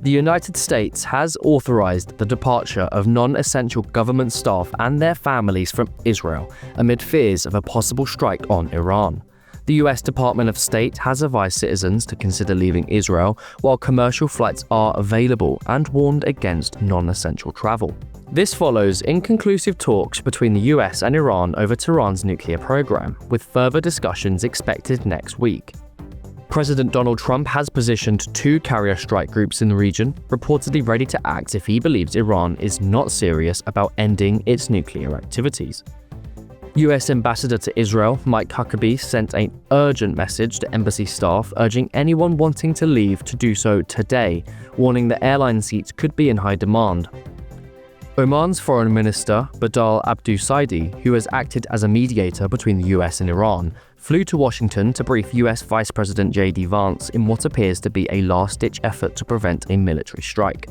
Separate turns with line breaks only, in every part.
The United States has authorized the departure of non-essential government staff and their families from Israel amid fears of a possible strike on Iran. The US Department of State has advised citizens to consider leaving Israel while commercial flights are available and warned against non-essential travel. This follows inconclusive talks between the US and Iran over Tehran's nuclear program, with further discussions expected next week. President Donald Trump has positioned 2 carrier strike groups in the region, reportedly ready to act if he believes Iran is not serious about ending its nuclear activities. US Ambassador to Israel, Mike Huckabee, sent an urgent message to embassy staff urging anyone wanting to leave to do so today, warning that airline seats could be in high demand. Oman's Foreign Minister, Badal Abdulsaidi, who has acted as a mediator between the US and Iran, flew to Washington to brief US Vice President J.D. Vance in what appears to be a last-ditch effort to prevent a military strike.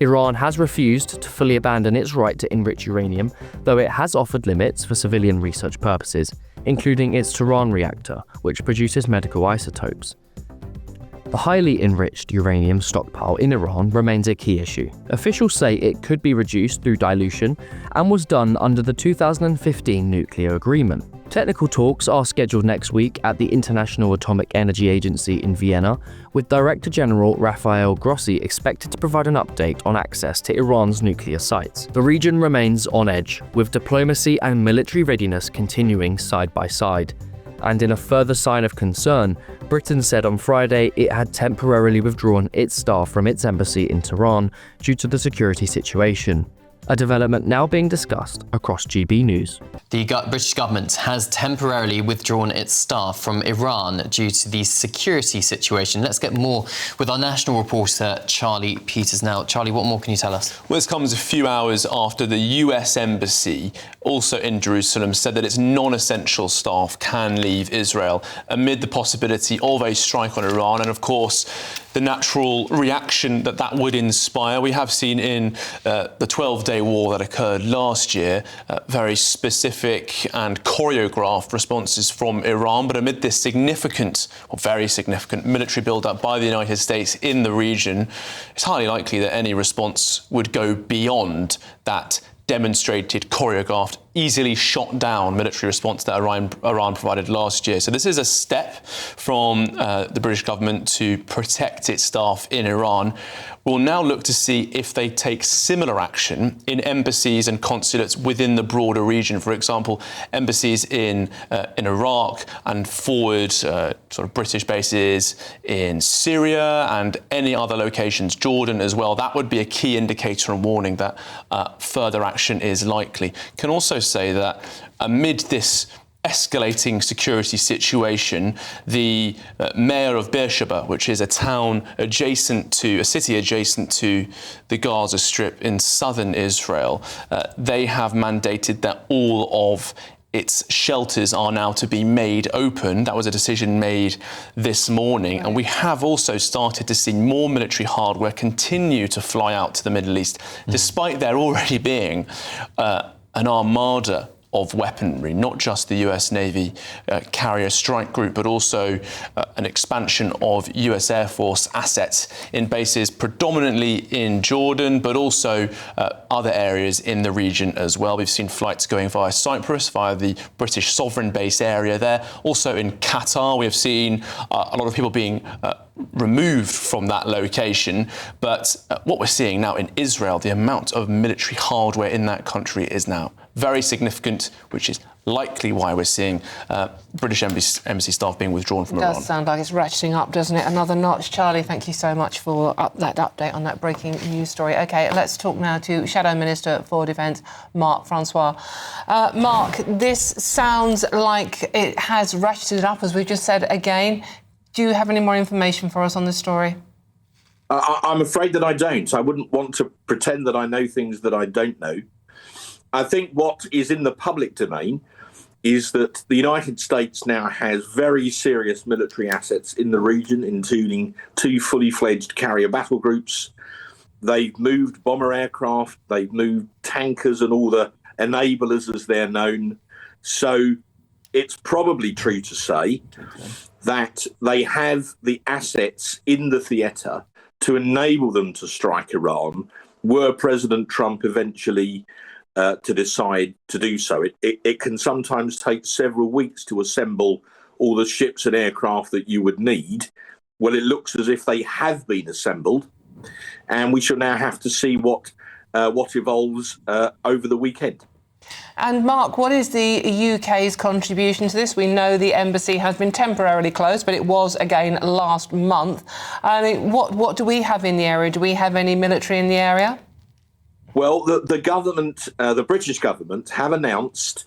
Iran has refused to fully abandon its right to enrich uranium, though it has offered limits for civilian research purposes, including its Tehran reactor, which produces medical isotopes. The highly enriched uranium stockpile in Iran remains a key issue. Officials say it could be reduced through dilution and was done under the 2015 nuclear agreement. Technical talks are scheduled next week at the International Atomic Energy Agency in Vienna, with Director General Rafael Grossi expected to provide an update on access to Iran's nuclear sites. The region remains on edge, with diplomacy and military readiness continuing side by side. And in a further sign of concern, Britain said on Friday it had temporarily withdrawn its staff from its embassy in Tehran due to the security situation. A development now being discussed across GB News.
The British government has temporarily withdrawn its staff from Iran due to the security situation. Let's get more with our national reporter, Charlie Peters. Now, Charlie, what more can you tell us?
Well, this comes a few hours after the US Embassy, also in Jerusalem, said that its non-essential staff can leave Israel amid the possibility of a strike on Iran. And of course, the natural reaction that would inspire. We have seen in the 12-day war that occurred last year, very specific and choreographed responses from Iran. But amid this significant, or very significant, military build-up by the United States in the region, it's highly likely that any response would go beyond that demonstrated, choreographed, easily shot down military response that Iran provided last year. So this is a step from the British government to protect its staff in Iran. We'll now look to see if they take similar action in embassies and consulates within the broader region. For example, embassies in Iraq and forward sort of British bases in Syria and any other locations, Jordan as well. That would be a key indicator and warning that further action is likely. Can also say that amid this escalating security situation, the mayor of Beersheba, which is a city adjacent to the Gaza Strip in southern Israel, they have mandated that all of its shelters are now to be made open. That was a decision made this morning. Right. And we have also started to see more military hardware continue to fly out to the Middle East, despite there already being an armada of weaponry, not just the US Navy carrier strike group, but also an expansion of US Air Force assets in bases predominantly in Jordan, but also other areas in the region as well. We've seen flights going via Cyprus, via the British sovereign base area there. Also in Qatar, we have seen a lot of people being removed from that location. But what we're seeing now in Israel, the amount of military hardware in that country is now very significant, which is likely why we're seeing British embassy staff being withdrawn from Iran.
It does sound like it's ratcheting up, doesn't it? Another notch. Charlie, thank you so much for that update on that breaking news story. OK, let's talk now to Shadow Minister for Defence, Mark Francois. Mark, this sounds like it has ratcheted up, as we just said again. Do you have any more information for us on this story?
I'm afraid that I don't. I wouldn't want to pretend that I know things that I don't know. I think what is in the public domain is that the United States now has very serious military assets in the region, including 2 fully fledged carrier battle groups. They've moved bomber aircraft, they've moved tankers and all the enablers as they're known. So it's probably true to say that they have the assets in the theatre to enable them to strike Iran were President Trump eventually to decide to do so. It can sometimes take several weeks to assemble all the ships and aircraft that you would need. Well, it looks as if they have been assembled, and we shall now have to see what evolves over the weekend.
And Mark, what is the UK's contribution to this? We know the embassy has been temporarily closed, but it was again last month. I mean, what do we have in the area? Do we have any military in the area?
Well, the government, the British government, have announced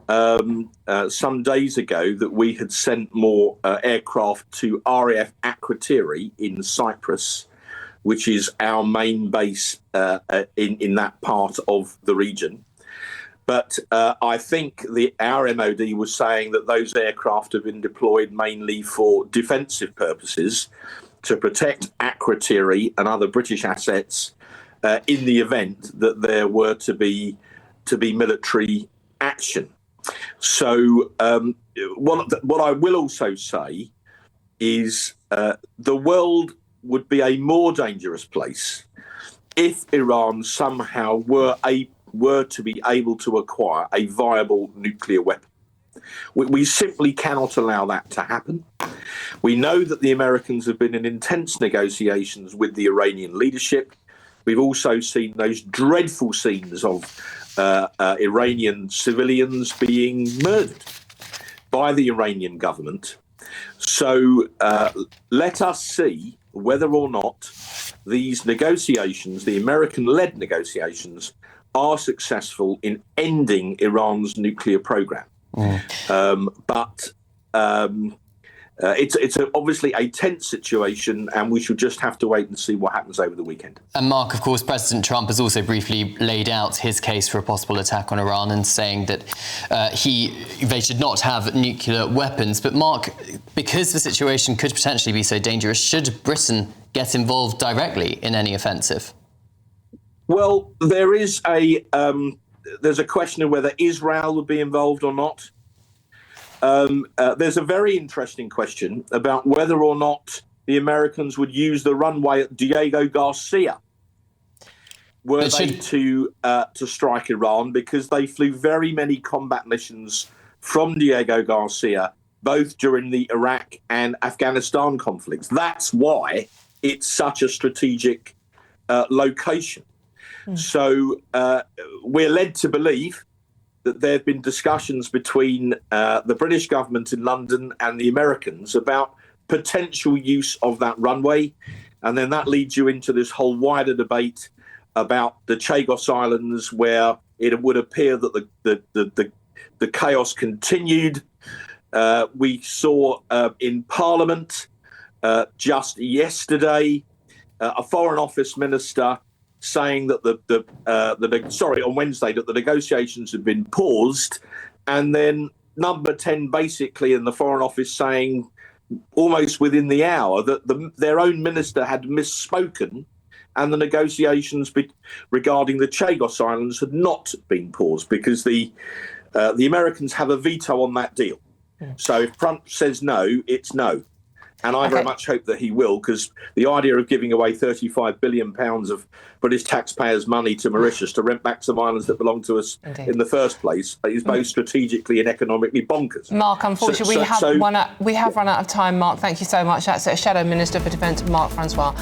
some days ago that we had sent more aircraft to RAF Akrotiri in Cyprus, which is our main base in that part of the region. But I think our MOD was saying that those aircraft have been deployed mainly for defensive purposes to protect Akrotiri and other British assets in the event that there were to be military action. So what I will also say is the world would be a more dangerous place if Iran somehow were to be able to acquire a viable nuclear weapon. We simply cannot allow that to happen. We know that the Americans have been in intense negotiations with the Iranian leadership. We've also seen those dreadful scenes of Iranian civilians being murdered by the Iranian government. So let us see whether or not these negotiations, the American-led negotiations, are successful in ending Iran's nuclear program. But it's obviously a tense situation, and we should just have to wait and see what happens over the weekend.
And Mark, of course, President Trump has also briefly laid out his case for a possible attack on Iran and saying that they should not have nuclear weapons. But Mark, because the situation could potentially be so dangerous, should Britain get involved directly in any offensive?
Well, there's a question of whether Israel would be involved or not. There's a very interesting question about whether or not the Americans would use the runway at Diego Garcia were they to strike Iran, because they flew very many combat missions from Diego Garcia, both during the Iraq and Afghanistan conflicts. That's why it's such a strategic location. So we're led to believe that there have been discussions between the British government in London and the Americans about potential use of that runway. And then that leads you into this whole wider debate about the Chagos Islands, where it would appear that the chaos continued. We saw in Parliament just yesterday a Foreign Office minister saying that on Wednesday, that the negotiations had been paused, and then Number 10 basically in the Foreign Office saying almost within the hour that their own minister had misspoken, and the negotiations regarding the Chagos Islands had not been paused because the Americans have a veto on that deal. So if Trump says no, it's no. And I very much hope that he will, because the idea of giving away £35 billion of British taxpayers' money to Mauritius to rent back some islands that belong to us in the first place is both strategically and economically bonkers.
Mark, unfortunately, we have run out of time, Mark. Thank you so much. That's Shadow Minister for Defence, Mark Francois.